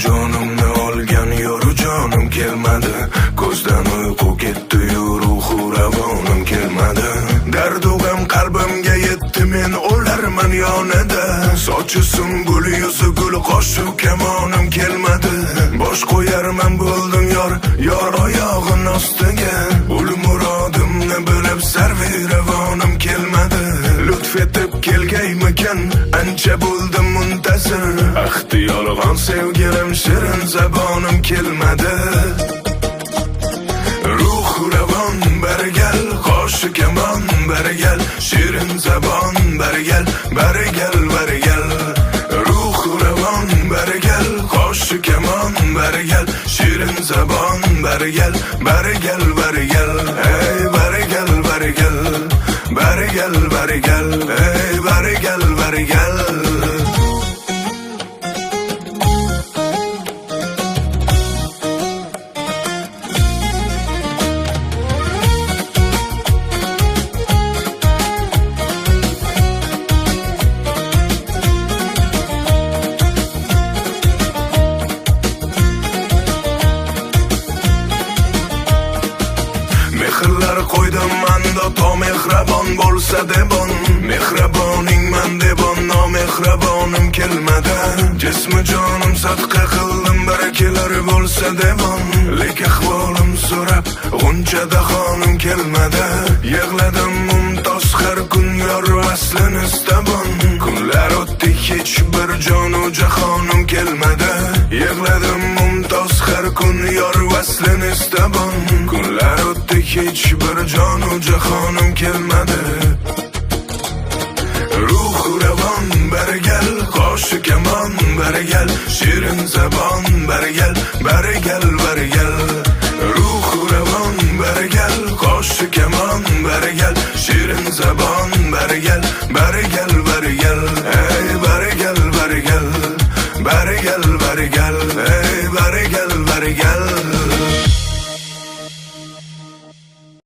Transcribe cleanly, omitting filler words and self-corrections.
jonimni olgan yoru jonim kelmadi. Ko'zdan uyqu ketdi, ruhu ravonim kelmadi. Dardu g'am qalbimga yetdi, men o'larman yonida. Sochi sumbul, yuzi gul, qoshi kamonim kelmadi. Bosh qo'yarman bo'ldim yor oyog'in ostiga. Ul murodimni bilib sarvi ravonim kelmadi. Lutf etib kelgaymikan, ancha bo'ldim muntazir. Ahdi yolg'on sevgilim, shirin zabonim kelmadi. Ruh ravon barigal, qoshi kamon barigal, shirin zabon barigal, barigal barigal. Ruh ravon barigal, qoshi kamon barigal, shirin zabon barigal, barigal barigal. Ey barigal barigal, barigal barigal, ey barigal barigal. Mehrlar qo'ydim manda, to mehrabon bo'lsa debon. Mehraboning man debon, nomehrabonim kelmadi. Jismi jonim sadqa qildim, barakalar bo'lsa debon. Lek ahvolim so'rab, g'unchada xonim kelmadi. Yig'ladim mumtoz har kun, yor vaslini istabon. Kunlar o'tdi, hech bir jonu jahonim kelmadi. Yig'ladim mumtoz har kun, yor vaslini istabon. Kunlar o'tdi, hech bir jonu jahonim kelmadi. Ruh ravon barigal, qoshi kamon barigal, shirin zabon barigal, barigal barigal. Ruh ravon barigal, qoshi kamon barigal, shirin zabon barigal, barigal barigal. Ey barigal barigal, barigal barigal, ey barigal barigal.